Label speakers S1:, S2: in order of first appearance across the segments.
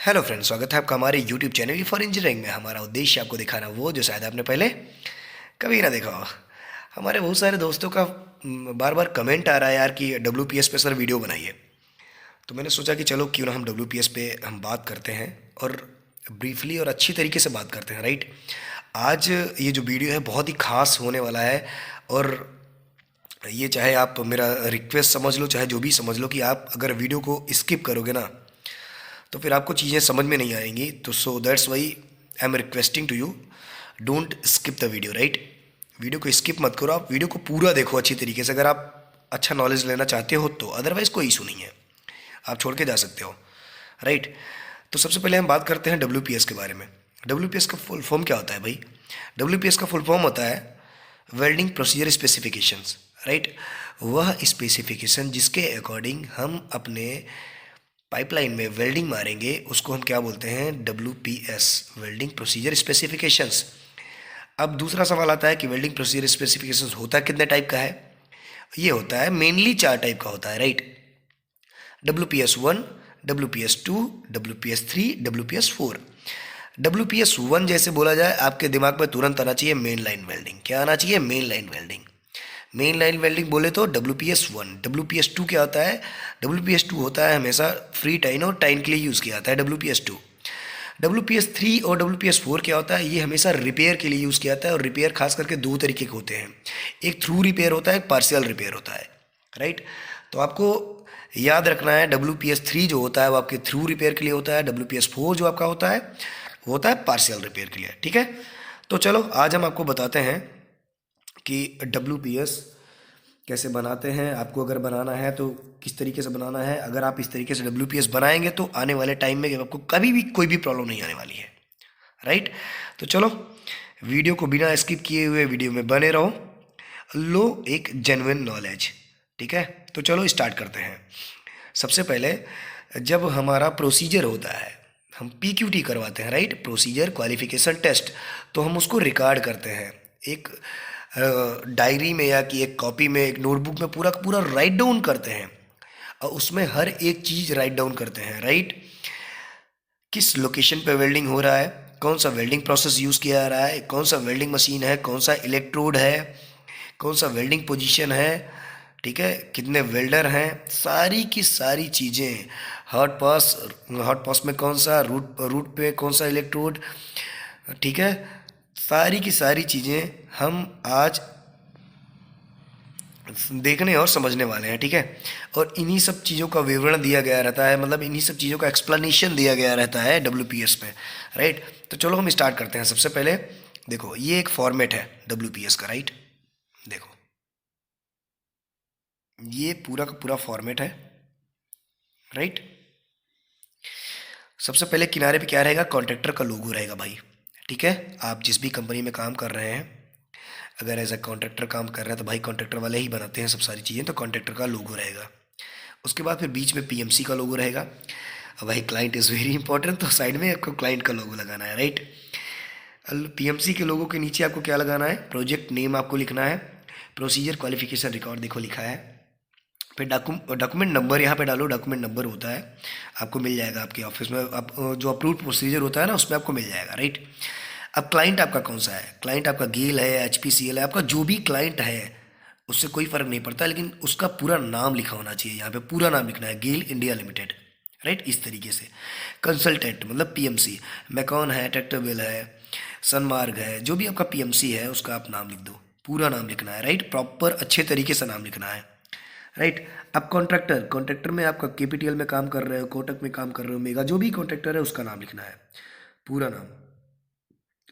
S1: Hello friends, स्वागत है आपका हमारे यूट्यूब चैनल फॉर इंजीनियरिंग में। हमारा उद्देश्य आपको दिखाना वो जो शायद आपने पहले कभी ना देखा हो। हमारे बहुत सारे दोस्तों का बार बार कमेंट आ रहा है यार कि डब्ल्यू पी एस पे सर वीडियो बनाइए। तो मैंने सोचा कि चलो क्यों ना हम डब्ल्यू पी एस पे हम बात करते हैं और ब्रीफली और अच्छी तरीके से बात करते हैं, राइट। आज ये जो वीडियो है बहुत ही खास होने वाला है। और ये चाहे आप मेरा रिक्वेस्ट समझ लो चाहे जो भी समझ लो कि आप अगर वीडियो को स्किप करोगे ना तो फिर आपको चीज़ें समझ में नहीं आएंगी। तो so that's why I am requesting to you, don't skip the video, right. Video को स्किप मत करो, आप वीडियो को पूरा देखो अच्छी तरीके से अगर आप अच्छा नॉलेज लेना चाहते हो तो। अदरवाइज़ कोई इशू नहीं है, आप छोड़ के जा सकते हो, राइट। तो सबसे पहले हम बात करते हैं डब्ल्यू पी एस के बारे में। डब्ल्यू पी एस का फुल फॉर्म क्या होता है भाई? डब्ल्यू पी एस का फुल फॉर्म होता है वेल्डिंग प्रोसीजर स्पेसिफिकेशंस, राइट। वह स्पेसिफिकेशन जिसके अकॉर्डिंग हम अपने पाइपलाइन में वेल्डिंग मारेंगे उसको हम क्या बोलते हैं? W P S, welding procedure specifications. अब दूसरा सवाल आता है कि वेल्डिंग प्रोसीजर स्पेसिफिकेशंस होता कितने टाइप का है? ये होता है मेनली 4 टाइप का होता है, right. W P S one, W P S two, W P S three, W P S four. W P S one जैसे बोला जाए आपके दिमाग में तुरंत आना चाहिए मेन लाइन वेल्डिंग। क्या आना चाहिए? Main line welding. Main line welding बोले तो W P S one. W P S two क्या होता है? डब्ल्यू पी एस टू होता है हमेशा फ्री टाइन और टाइन के लिए यूज़ किया जाता है W P S two. W P S three और डब्ल्यू पी एस फोर क्या होता है? ये हमेशा रिपेयर के लिए यूज़ किया जाता है और रिपेयर खास करके 2 तरीके के होते हैं। एक थ्रू रिपेयर होता है, एक पार्शियल रिपेयर होता है, राइट। तो आपको याद रखना है डब्ल्यू पी एस थ्री जो होता है वो आपके थ्रू रिपेयर के लिए होता है, डब्ल्यू पी एस फोर जो आपका होता है वो होता है पार्शियल रिपेयर के लिए, ठीक है। तो चलो आज हम आपको बताते हैं कि डब्ल्यू पी एस कैसे बनाते हैं। आपको अगर बनाना है तो किस तरीके से बनाना है। अगर आप इस तरीके से डब्ल्यू पी एस बनाएंगे तो आने वाले टाइम में आपको कभी भी कोई भी प्रॉब्लम नहीं आने वाली है, राइट। तो चलो वीडियो को बिना स्किप किए हुए वीडियो में बने रहो, लो एक जेन्युइन नॉलेज, ठीक है। तो चलो स्टार्ट करते हैं। सबसे पहले जब हमारा प्रोसीजर होता है हम पी क्यू टी करवाते हैं, राइट, प्रोसीजर क्वालिफिकेशन टेस्ट। तो हम उसको रिकॉर्ड करते हैं एक डायरी में या कि एक कॉपी में, एक नोटबुक में पूरा पूरा राइट डाउन करते हैं और उसमें हर एक चीज़ राइट डाउन करते हैं, राइट। किस लोकेशन पे वेल्डिंग हो रहा है, कौन सा वेल्डिंग प्रोसेस यूज़ किया जा रहा है, कौन सा वेल्डिंग मशीन है, कौन सा इलेक्ट्रोड है, कौन सा वेल्डिंग पोजीशन है, ठीक है, कितने वेल्डर हैं, सारी की सारी चीज़ें। हॉट पास में कौन सा रूट रूट पे कौन सा इलेक्ट्रोड, ठीक है, सारी की सारी चीज़ें हम आज देखने और समझने वाले हैं, ठीक है। और इन्हीं सब चीज़ों का विवरण दिया गया रहता है, मतलब इन्हीं सब चीज़ों का एक्सप्लेनेशन दिया गया रहता है डब्ल्यू पी एस में, राइट। तो चलो हम स्टार्ट करते हैं। सबसे पहले देखो ये एक फॉर्मेट है डब्ल्यू पी एस का, राइट। देखो ये पूरा का पूरा फॉर्मेट है, राइट। सबसे पहले किनारे पे क्या रहेगा? कॉन्ट्रैक्टर का लोगो रहेगा भाई, ठीक है। आप जिस भी कंपनी में काम कर रहे हैं, अगर एज अ कॉन्ट्रैक्टर काम कर रहे हैं तो भाई कॉन्ट्रैक्टर वाले ही बनाते हैं सब सारी चीज़ें, तो कॉन्ट्रैक्टर का लोगो रहेगा। उसके बाद फिर बीच में पीएमसी का लोगो रहेगा। अब भाई क्लाइंट इज़ वेरी इंपॉर्टेंट, तो साइड में आपको क्लाइंट का लोगो लगाना है, राइट। पीएमसी के लोगों के नीचे आपको क्या लगाना है? प्रोजेक्ट नेम आपको लिखना है। प्रोसीजर क्वालिफिकेशन रिकॉर्ड देखो लिखा है। फिर डॉक्यूमेंट नंबर यहाँ पे डालो, डॉक्यूमेंट नंबर होता है आपको मिल जाएगा आपके ऑफिस में। आप जो अप्रूव प्रोसीजर होता है ना उसमें आपको मिल जाएगा, राइट। अब क्लाइंट आपका कौन सा है? क्लाइंट आपका गेल है, एच पी सी एल है, आपका जो भी क्लाइंट है उससे कोई फ़र्क नहीं पड़ता, लेकिन उसका पूरा नाम लिखा होना चाहिए। यहाँ पे पूरा नाम लिखना है, गेल इंडिया लिमिटेड, राइट। इस तरीके से कंसल्टेंट मतलब पीएमसी, मैकॉन है, ट्रैक्टरवेल है, सनमार्ग है, जो भी आपका पीएमसी है उसका आप नाम लिख दो, पूरा नाम लिखना है, राइट। प्रॉपर अच्छे तरीके से नाम लिखना है, राइट। अब कॉन्ट्रैक्टर, कॉन्ट्रैक्टर में आपका केपीटीएल में काम कर रहे हो, कोटक में काम कर रहे हो, मेगा, जो भी कॉन्ट्रैक्टर है उसका नाम लिखना है, पूरा नाम।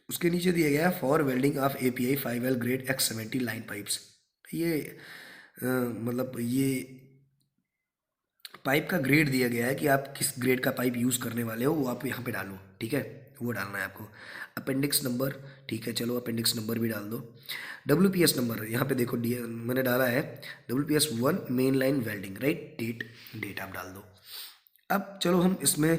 S1: उसके नीचे दिया गया है for welding of API 5L grade X70 line pipes. ये मतलब ये पाइप का ग्रेड दिया गया है कि आप किस ग्रेड का पाइप यूज़ करने वाले हो, वो आप यहाँ पे डालो, ठीक है, वो डालना है आपको। अपेंडिक्स नंबर, ठीक है, चलो अपेंडिक्स नंबर भी डाल दो। डब्ल्यू पी एस नंबर यहाँ पे देखो मैंने डाला है W P S one main line welding, right. Date, date आप डाल दो। अब चलो हम इसमें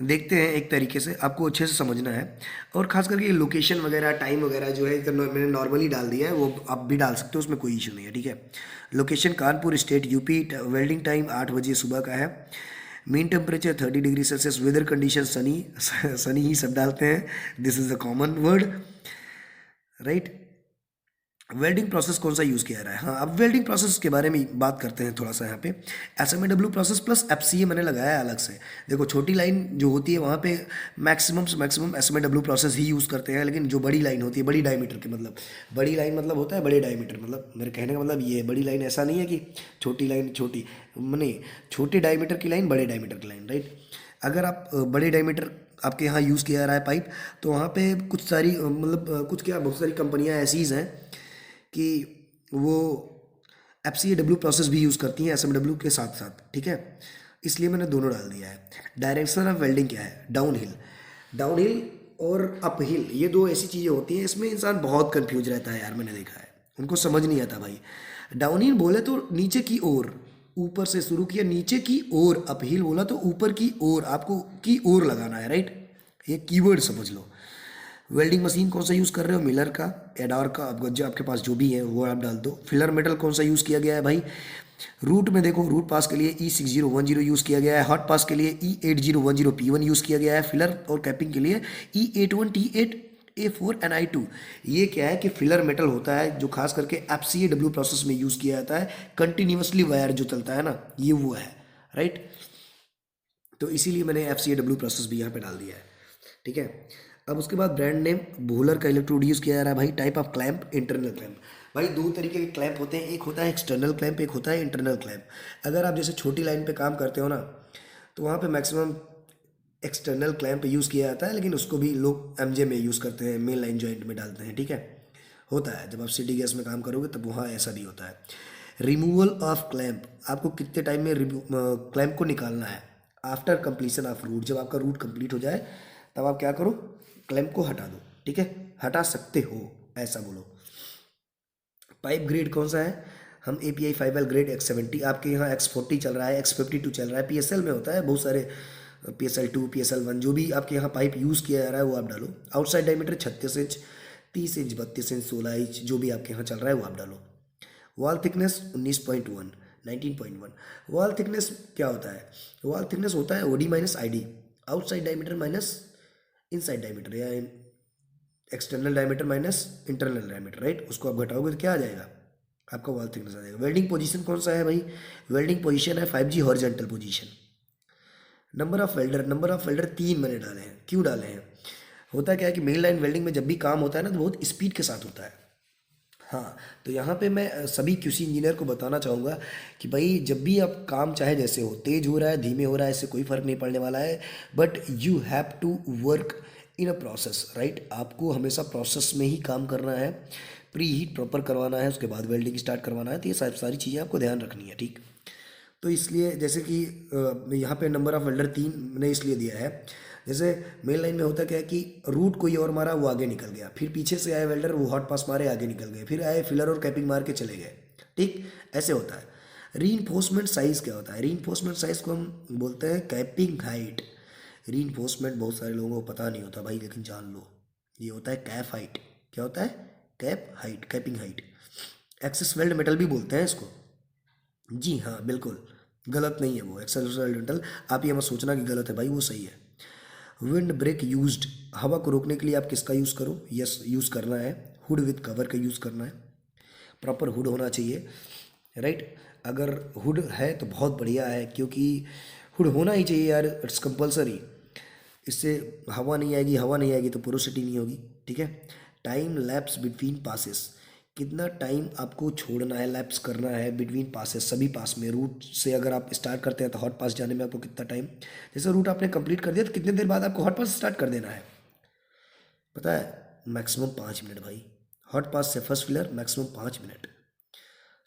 S1: देखते हैं, एक तरीके से आपको अच्छे से समझना है। और ख़ास करके लोकेशन वगैरह टाइम वगैरह जो है मैंने नॉर्मली डाल दिया है, वो आप भी डाल सकते हो, उसमें कोई इशू नहीं है, ठीक है। Location Kanpur state UP, welding time 8 बजे सुबह का है। Mean temperature 30 degree Celsius, weather condition sunny, sunny ही सब डालते हैं, this is the common word, right. Welding process कौन सा यूज़ किया जा रहा है, हाँ अब वेल्डिंग प्रोसेस के बारे में बात करते हैं थोड़ा सा यहाँ पे। एसएमएडब्ल्यू प्रोसेस प्लस एफसीए मैंने लगाया है अलग से। देखो छोटी लाइन जो होती है वहाँ पे मैक्सिमम से मैक्सिमम एसएमएडब्ल्यू प्रोसेस ही यूज़ करते हैं, लेकिन जो बड़ी लाइन होती है, बड़ी डायमीटर के मतलब, बड़ी लाइन मतलब होता है बड़े डायमीटर, मतलब मेरे कहने का मतलब ये है, बड़ी लाइन ऐसा नहीं है कि छोटी लाइन छोटी, नहीं, छोटे डायमीटर की लाइन बड़े डायमीटर की लाइन, राइट। अगर आप बड़े डायमीटर आपके यहाँ यूज़ किया जा रहा है पाइप, तो वहाँ पे कुछ सारी मतलब कुछ क्या बहुत सारी कंपनियाँ ऐसी हैं कि वो F C A W process भी यूज़ करती हैं एस एम डब्ल्यू के साथ साथ, ठीक है, इसलिए मैंने दोनों डाल दिया है। डायरेक्शन ऑफ वेल्डिंग क्या है, डाउन हिल, डाउन हिल और अप हिल, ये दो ऐसी चीज़ें होती हैं, इसमें इंसान बहुत कंफ्यूज रहता है यार, मैंने देखा है उनको समझ नहीं आता भाई। डाउन हिल बोले तो नीचे की ओर, ऊपर से शुरू किया नीचे की ओर, अप हिल बोला तो ऊपर की ओर, आपको की ओर लगाना है, राइट, ये कीवर्ड समझ लो। वेल्डिंग मशीन कौन सा यूज़ कर रहे हो, मिलर का, एडार का, आपको जो आपके पास जो भी है वो आप डाल दो। फिलर मेटल कौन सा यूज़ किया गया है भाई, रूट में देखो, रूट पास के लिए E6010 यूज़ किया गया है, हॉट पास के लिए E8010P1 यूज़ किया गया है, फिलर और कैपिंग के लिए E81T8A4NI2। ये क्या है कि फिलर मेटल होता है जो खास करके FCAW प्रोसेस में यूज़ किया जाता है, कंटिन्यूसली वायर जो चलता है ना, ये वो है, राइट। तो इसीलिए मैंने FCAW प्रोसेस भी यहाँ पे डाल दिया है, ठीक है। अब उसके बाद ब्रांड नेम, भूलर का इलेक्ट्रोड यूज़ किया जा रहा है भाई। Type of clamp, internal clamp, भाई दो तरीके के क्लैंप होते हैं, एक होता है एक्सटर्नल क्लैंप, एक होता है इंटरनल क्लैंप। अगर आप जैसे छोटी लाइन पे काम करते हो ना, तो वहाँ पे मैक्सिमम एक्सटर्नल क्लैंप यूज़ किया जाता है, लेकिन उसको भी लोग एमजे में यूज़ करते हैं, मेन लाइन जॉइंट में डालते हैं, ठीक है, होता है। जब आप सिटी गैस में काम करोगे तब वहाँ ऐसा भी होता है। रिमूवल ऑफ क्लैंप, आपको कितने टाइम में क्लैंप को निकालना है, आफ्टर कंप्लीशन ऑफ रूट, जब आपका रूट कंप्लीट हो जाए तब आप क्या करो, क्लैंप को हटा दो, ठीक है, हटा सकते हो ऐसा बोलो। पाइप ग्रेड कौन सा है, हम API 5L ग्रेड X70, आपके यहाँ X40 चल रहा है, X52 चल रहा है, PSL में होता है बहुत सारे, PSL2 PSL1 जो भी आपके यहाँ पाइप यूज़ किया जा रहा है वो आप डालो। Outside diameter 36 inch, 30 inch, 32 inch, 16 inch, जो भी आपके यहाँ चल रहा है वो आप डालो। Wall thickness 19.1, 19.1। वॉल थिकनेस क्या होता है, वॉल थिकनेस होता है OD minus ID, outside diameter minus inside diameter, या external diameter minus internal diameter, right, उसको आप घटाओगे तो क्या आ जाएगा, आपका वॉल थिकनेस आ जाएगा। वेल्डिंग पोजीशन कौन सा है भाई, वेल्डिंग पोजीशन है 5G horizontal position. Number of welder, number of welder 3 मैंने डाले हैं, क्यों डाले हैं, होता क्या है कि मेन लाइन वेल्डिंग में जब भी काम होता है ना तो बहुत स्पीड के साथ होता है। हाँ, तो यहाँ पे मैं सभी QC इंजीनियर को बताना चाहूँगा कि भाई जब भी आप काम चाहे जैसे हो, तेज़ हो रहा है धीमे हो रहा है, इससे कोई फ़र्क नहीं पड़ने वाला है, but you have to work in a process, right. आपको हमेशा प्रोसेस में ही काम करना है, प्री हीट प्रॉपर करवाना है, उसके बाद वेल्डिंग स्टार्ट करवाना है, तो ये सारी चीज़ें आपको ध्यान रखनी है, ठीक। तो इसलिए जैसे कि यहाँ पे नंबर ऑफ वेल्डर 3 मैंने इसलिए दिया है, जैसे मेन लाइन में होता क्या है कि रूट कोई और मारा वो आगे निकल गया, फिर पीछे से आए वेल्डर वो हॉट पास मारे आगे निकल गए, फिर आए फिलर और कैपिंग मार के चले गए, ठीक, ऐसे होता है। रीइंफोर्समेंट साइज़ क्या होता है, रीइंफोर्समेंट साइज़ को हम बोलते हैं कैपिंग हाइट। रीइंफोर्समेंट बहुत सारे लोगों को पता नहीं होता भाई, लेकिन जान लो, ये होता है कैप हाइट। क्या होता है, cap height, capping height. Excess weld metal भी बोलते हैं इसको, जी हाँ बिल्कुल, गलत नहीं है वो एक्सेलरेंटल, आप ये मत सोचना कि गलत है भाई, वो सही है। विंड ब्रेक यूज्ड, हवा को रोकने के लिए आप किसका यूज़ करो, यस यूज़ करना है, हुड विद कवर का यूज़ करना है, प्रॉपर हुड होना चाहिए, राइट। अगर हुड है तो बहुत बढ़िया है, क्योंकि हुड होना ही चाहिए यार, इट्स कंपलसरी, इससे हवा नहीं आएगी, हवा नहीं आएगी तो पोरोसिटी नहीं होगी, ठीक है। टाइम लैप्स बिटवीन पासेस, कितना टाइम आपको छोड़ना है, लैप्स करना है बिटवीन पासेस, सभी पास में। रूट से अगर आप स्टार्ट करते हैं तो हॉट पास जाने में आपको कितना टाइम, जैसे रूट आपने कंप्लीट कर दिया तो कितने देर बाद आपको हॉट पास स्टार्ट कर देना है, पता है, मैक्सिमम 5 मिनट भाई, हॉट पास से फर्स्ट फिलर मैक्सिमम 5 मिनट,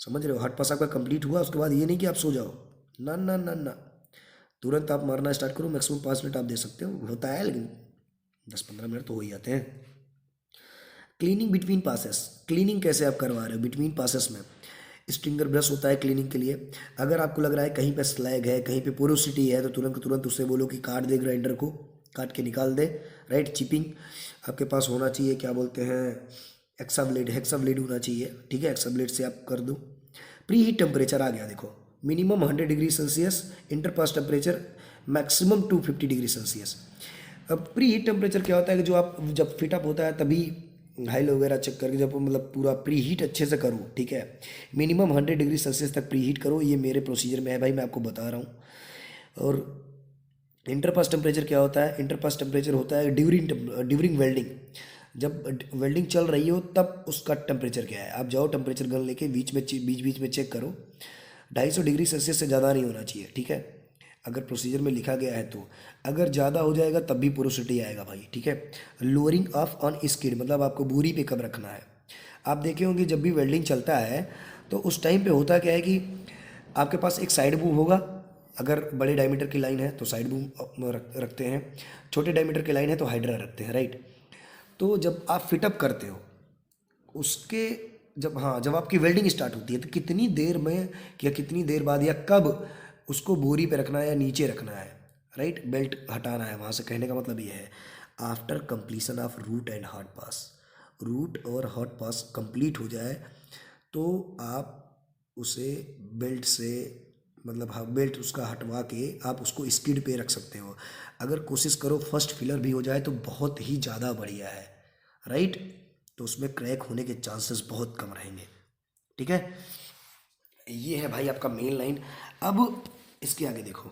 S1: समझ रहे हो। हॉट पास आपका कंप्लीट हुआ उसके बाद ये नहीं कि आप सो जाओ, ना ना ना ना, तुरंत आप मारना स्टार्ट करो, मैक्सिमम 5 मिनट आप दे सकते हो, होता है लेकिन 10-15 मिनट तो हो ही जाते हैं। क्लीनिंग बिटवीन पासेस, क्लीनिंग कैसे आप करवा रहे हो बिटवीन पासेस में, स्ट्रिंगर ब्रश होता है क्लीनिंग के लिए। अगर आपको लग रहा है कहीं पे स्लैग है, कहीं पे पोरोसिटी है, तो तुरंत तुरंत उससे बोलो कि काट दे, ग्राइंडर को काट के निकाल दे, राइट। चिपिंग आपके पास होना चाहिए, क्या बोलते हैं, हेक्सा ब्लेड होना चाहिए, ठीक है, हेक्सा ब्लेड से आप कर दो। प्री हीट टेम्परेचर आ गया देखो, minimum 100 degree Celsius, inter pass temperature maximum 250 degree Celsius. अब प्री हीट टेम्परेचर क्या होता है कि जो आप जब फिटअप होता है तभी हाई लो वगैरह चेक करके जब मतलब पूरा प्री हीट अच्छे से करो, ठीक है। मिनिमम 100 डिग्री सेल्सियस तक प्री हीट करो, ये मेरे प्रोसीजर में है भाई, मैं आपको बता रहा हूँ। और इंटर पास टेम्परेचर क्या होता है? इंटर पास टेम्परेचर होता है ड्यूरिंग वेल्डिंग, जब वेल्डिंग चल रही हो तब उसका टेम्परेचर क्या है। आप जाओ टेम्परेचर गन लेके बीच में चेक करो, 250 डिग्री सेल्सियस से ज़्यादा नहीं होना चाहिए, ठीक है। अगर प्रोसीजर में लिखा गया है तो अगर ज़्यादा हो जाएगा तब भी पोरोसिटी आएगा भाई, ठीक है। लोअरिंग ऑफ ऑन स्किड, मतलब आपको बोरी पे कब रखना है। आप देखे होंगे जब भी वेल्डिंग चलता है तो उस टाइम पे होता क्या है कि आपके पास एक साइड बूम होगा, अगर बड़े डायमीटर की लाइन है तो साइड बूम रखते हैं, छोटे डायमीटर की लाइन है तो हाइड्रा रखते हैं, राइट। तो जब आप फिटअप करते हो उसके जब हाँ जब आपकी वेल्डिंग स्टार्ट होती है तो कितनी देर में या कितनी देर बाद या कब उसको बोरी पे रखना है या नीचे रखना है, राइट, बेल्ट हटाना है वहाँ से। कहने का मतलब ये है after completion of root and hot pass, root और हॉट पास कंप्लीट हो जाए तो आप उसे बेल्ट से मतलब हाँ बेल्ट उसका हटवा के आप उसको स्किड पे रख सकते हो। अगर कोशिश करो फर्स्ट फिलर भी हो जाए तो बहुत ही ज़्यादा बढ़िया है, राइट। तो उसमें क्रैक होने के चांसेस बहुत कम रहेंगे, ठीक है। ये है भाई आपका मेन लाइन। अब इसके आगे देखो,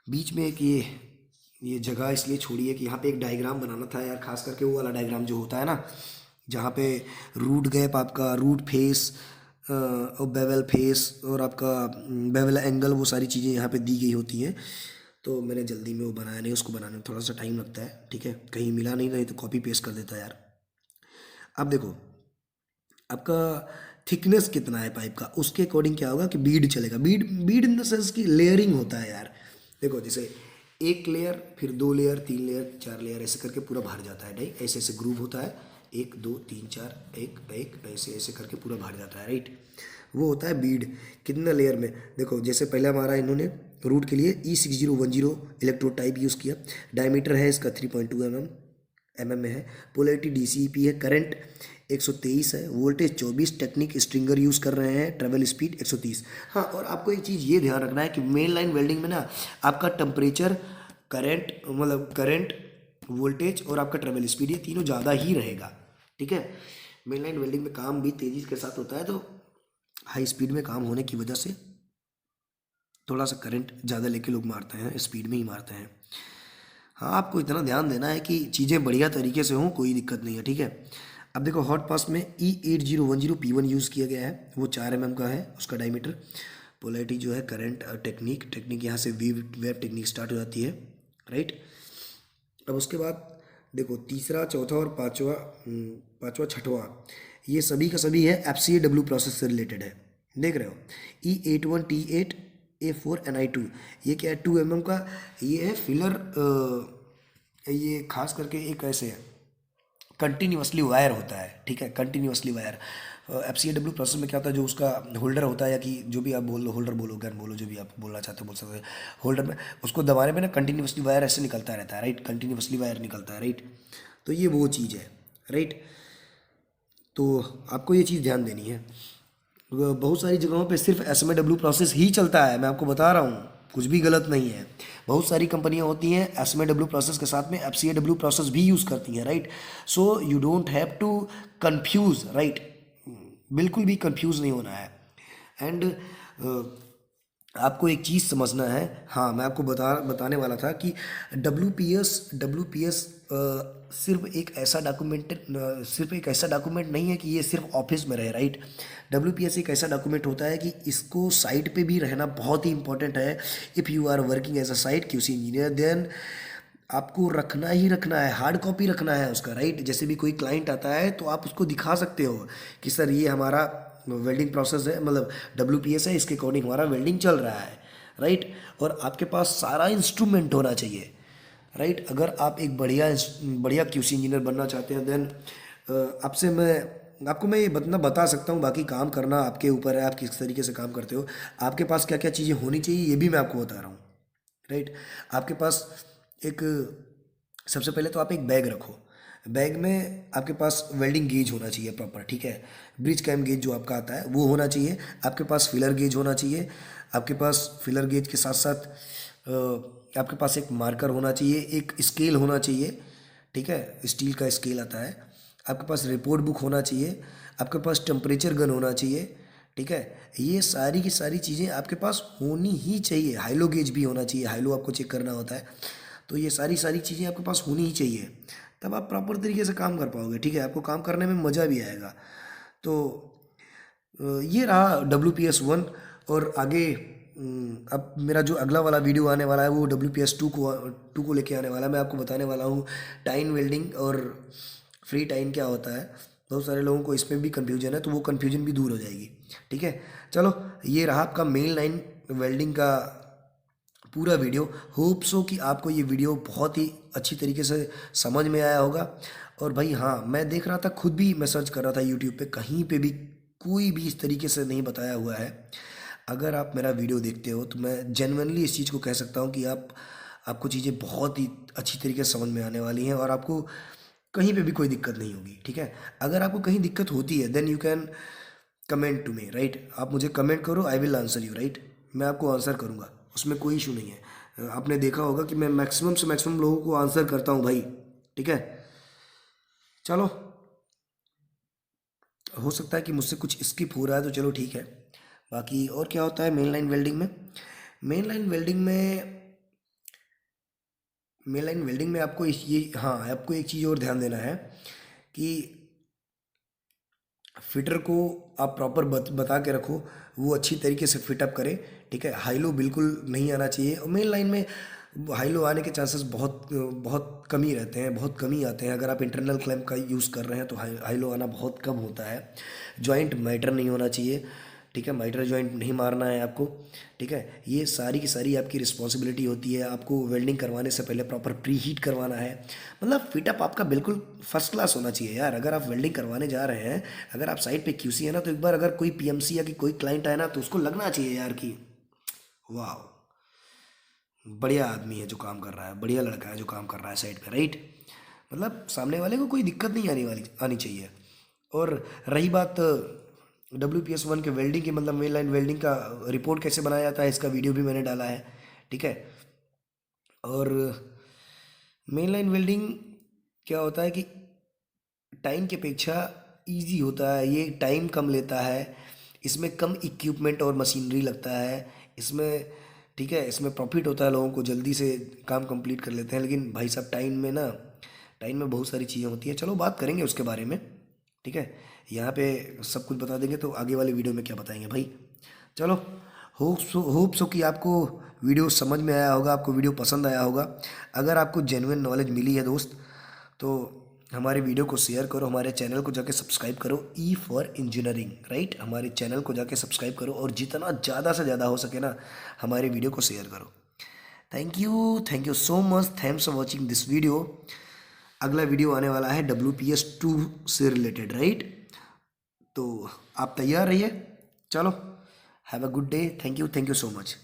S1: बीच में एक ये जगह इसलिए छोड़ी है कि यहाँ पे एक डायग्राम बनाना था यार, खास करके वो वाला डायग्राम जो होता है ना जहाँ पे रूट गैप आपका रूट फेस और बेवल फेस और आपका बेवल एंगल, वो सारी चीज़ें यहाँ पे दी गई होती हैं। तो मैंने जल्दी में वो बनाया नहीं, उसको बनाने में थोड़ा सा टाइम लगता है, ठीक है। कहीं मिला नहीं, नहीं तो कॉपी पेस्ट कर देता यार। अब देखो आपका थिकनेस कितना है पाइप का, उसके अकॉर्डिंग क्या होगा कि बीड चलेगा। Beed Beed in the sense की लेयरिंग होता है यार। देखो जैसे एक लेयर, फिर 2 लेयर, 3 लेयर, 4 लेयर, ऐसे करके पूरा भर जाता है, राइट। ऐसे ऐसे ग्रूव होता है, 1 2 3 4, एक एक ऐसे ऐसे करके पूरा भर जाता है, राइट। वो होता है बीड। कितना लेयर में, देखो जैसे पहले हमारा इन्होंने रूट के लिए E6010 इलेक्ट्रोड टाइप यूज़ किया, डायमीटर है इसका 3.2 mm में है, पोलैरिटी DCEP है, करंट 123 है, वोल्टेज 24, टेक्निक स्ट्रिंगर यूज़ कर रहे हैं, ट्रेवल स्पीड 130। हाँ, और आपको एक चीज़ ये ध्यान रखना है कि मेन लाइन वेल्डिंग में ना आपका टेम्परेचर, करंट मतलब करंट, वोल्टेज और आपका ट्रेवल स्पीड ये तीनों ज़्यादा ही रहेगा, ठीक है। मेन लाइन वेल्डिंग में काम भी तेज़ी के साथ होता है, तो हाई स्पीड में काम होने की वजह से थोड़ा सा करंट ज़्यादा लेके लोग मारते हैं, स्पीड में ही मारते हैं। हाँ, आपको इतना ध्यान देना है कि चीज़ें बढ़िया तरीके से हों, कोई दिक्कत नहीं है, ठीक है। अब देखो हॉट पास में E8010P1 यूज़ किया गया है, वो 4 mm का है उसका डायमीटर। पोलैरिटी जो है करंट, टेक्निक यहाँ से वेव टेक्निक स्टार्ट हो जाती है, राइट। अब उसके बाद देखो तीसरा, चौथा और पाँचवा छठवां, ये सभी का सभी है FCAW प्रोसेस से रिलेटेड है, देख रहे हो। E81T8A4NI2, ये क्या है 2 mm का, ये है फिलर। ये खास करके एक ऐसे कंटिन्यूअसली वायर होता है, ठीक है, कंटिन्यूअसली वायर। FCAW प्रोसेस में क्या होता है, जो उसका होल्डर होता है या कि जो भी आप बोल लो, होल्डर बोलो, गन बोलो, जो भी आप बोलना चाहते हो बोल सकते हैं। होल्डर में उसको दबाने में ना कंटिन्यूअसली वायर ऐसे निकलता रहता है, राइट, कंटिन्यूअसली वायर निकलता है, राइट। तो ये वो चीज़ है, राइट। तो आपको ये चीज़ ध्यान देनी है। बहुत सारी जगहों पे सिर्फ SMA W प्रोसेस ही चलता है, मैं आपको बता रहा हूँ, कुछ भी गलत नहीं है। बहुत सारी कंपनियां होती हैं SMA W प्रोसेस के साथ में FCAW प्रोसेस भी यूज़ करती हैं, right. So you don't have to confuse, right, बिल्कुल भी कंफ्यूज नहीं होना है। एंड आपको एक चीज़ समझना है, हाँ मैं आपको बताने वाला था कि डब्ल्यू पी एस सिर्फ एक ऐसा डॉक्यूमेंट नहीं है कि ये सिर्फ ऑफिस में रहे, राइट। WPS एक ऐसा डॉक्यूमेंट होता है कि इसको साइट पे भी रहना बहुत ही इंपॉर्टेंट है। If you are working as a site QC engineer, then आपको रखना ही रखना है, हार्ड कॉपी रखना है उसका, राइट। जैसे भी कोई क्लाइंट आता है तो आप उसको दिखा सकते हो कि सर ये हमारा वेल्डिंग प्रोसेस है, मतलब WPS है, इसके अकॉर्डिंग हमारा वेल्डिंग चल रहा है, राइट। और आपके पास सारा इंस्ट्रूमेंट होना चाहिए, राइट। अगर आप एक बढ़िया QC इंजीनियर बनना चाहते हैं, देन आपको मैं ये बता सकता हूँ, बाकी काम करना आपके ऊपर है, आप किस तरीके से काम करते हो। आपके पास क्या क्या चीज़ें होनी चाहिए ये भी मैं आपको बता रहा हूँ, राइट। आपके पास एक सबसे पहले तो आप एक बैग रखो, बैग में आपके पास वेल्डिंग गेज होना चाहिए प्रॉपर, ठीक है। ब्रिज कैम गेज जो आपका आता है वो होना चाहिए। आपके पास फिलर गेज होना चाहिए। आपके पास फिलर गेज के साथ साथ आपके पास एक मार्कर होना चाहिए, एक स्केल होना चाहिए, ठीक है, स्टील का स्केल आता है। आपके पास रिपोर्ट बुक होना चाहिए। आपके पास टेम्परेचर गन होना चाहिए, ठीक है। ये सारी की सारी चीज़ें आपके पास होनी ही चाहिए। हाइलो गेज भी होना चाहिए, हाइलो आपको चेक करना होता है। तो ये सारी सारी चीज़ें आपके पास होनी ही चाहिए, तब आप प्रॉपर तरीके से काम कर पाओगे, ठीक है। आपको काम करने में मज़ा भी आएगा। तो ये रहा WPS 1। और आगे अब मेरा जो अगला वाला वीडियो आने वाला है वो WPS 2 को लेके आने वाला है। मैं आपको बताने वाला हूँ टाइन वेल्डिंग और फ्री टाइन क्या होता है। बहुत सारे लोगों को इसमें भी कन्फ्यूजन है, तो वो कन्फ्यूजन भी दूर हो जाएगी, ठीक है। चलो, ये रहा आपका मेन लाइन वेल्डिंग का पूरा वीडियो। होप सो कि आपको ये वीडियो बहुत ही अच्छी तरीके से समझ में आया होगा। और भाई हाँ, मैं देख रहा था, खुद भी मैं सर्च कर रहा था यूट्यूब पे, कहीं पे भी कोई भी इस तरीके से नहीं बताया हुआ है। अगर आप मेरा वीडियो देखते हो तो मैं जेन्युइनली इस चीज़ को कह सकता हूँ कि आपको चीज़ें बहुत ही अच्छी तरीके से समझ में आने वाली हैं और आपको कहीं पे भी कोई दिक्कत नहीं होगी, ठीक है। अगर आपको कहीं दिक्कत होती है then you can comment to me, right. आप मुझे कमेंट करो, I will answer you, right. मैं आपको आंसर करूँगा, उसमें कोई इशू नहीं है। आपने देखा होगा कि मैं मैक्सिमम से मैक्सिमम लोगों को आंसर करता हूँ भाई, ठीक है। चलो, हो सकता है कि मुझसे कुछ स्किप हो रहा है तो चलो ठीक है। बाकी और क्या होता है मेन लाइन वेल्डिंग में। मेन लाइन वेल्डिंग में मेन लाइन वेल्डिंग में आपको ये, हाँ, आपको एक चीज़ और ध्यान देना है कि फिटर को आप प्रॉपर बता के रखो, वो अच्छी तरीके से फिटअप करे, ठीक है। हाई लो बिल्कुल नहीं आना चाहिए। और मेन लाइन में हाई लो आने के चांसेस बहुत बहुत कम ही रहते हैं, बहुत कम ही आते हैं। अगर आप इंटरनल क्लैंप का यूज़ कर रहे हैं तो हाई लो आना बहुत कम होता है। जॉइंट माइटर नहीं होना चाहिए, ठीक है। माइटर जॉइंट नहीं मारना है आपको, ठीक है। ये सारी की सारी आपकी रिस्पॉन्सिबिलिटी होती है। आपको वेल्डिंग करवाने से पहले प्रॉपर प्री हीट करवाना है। मतलब फिटअप आपका बिल्कुल फर्स्ट क्लास होना चाहिए यार। अगर आप वेल्डिंग करवाने जा रहे हैं, अगर आप साइट पे QC है ना, तो एक बार अगर कोई PMC या कि कोई क्लाइंट आए ना, तो उसको लगना चाहिए यार कि वाह, बढ़िया आदमी है जो काम कर रहा है, बढ़िया लड़का है जो काम कर रहा है साइट पे, राइट। मतलब सामने वाले को कोई दिक्कत नहीं आनी चाहिए। और रही बात WPS 1 के वेल्डिंग की, मतलब मेन लाइन वेल्डिंग का रिपोर्ट कैसे बनाया जाता है, इसका वीडियो भी मैंने डाला है, ठीक है। और मेन लाइन वेल्डिंग क्या होता है कि टाइम की अपेक्षा इजी होता है, ये टाइम कम लेता है, इसमें कम इक्विपमेंट और मशीनरी लगता है इसमें, ठीक है। इसमें प्रॉफिट होता है, लोगों को जल्दी से काम कंप्लीट कर लेते हैं। लेकिन भाई साहब टाइम में बहुत सारी चीज़ें होती हैं। चलो बात करेंगे उसके बारे में, ठीक है। यहाँ पे सब कुछ बता देंगे तो आगे वाले वीडियो में क्या बताएंगे भाई। चलो, होप सो कि आपको वीडियो समझ में आया होगा, आपको वीडियो पसंद आया होगा। अगर आपको जेन्युइन नॉलेज मिली है दोस्त, तो हमारे वीडियो को शेयर करो, हमारे चैनल को जाके सब्सक्राइब करो, E फॉर इंजीनियरिंग, राइट। हमारे चैनल को जाके सब्सक्राइब करो और जितना ज़्यादा से ज़्यादा हो सके ना, हमारे वीडियो को शेयर करो। Thank you so much, thanks for watching this video. अगला वीडियो आने वाला है WPS 2 से रिलेटेड, राइट। तो आप तैयार रहिए। चलो, have a good day. Thank you so much.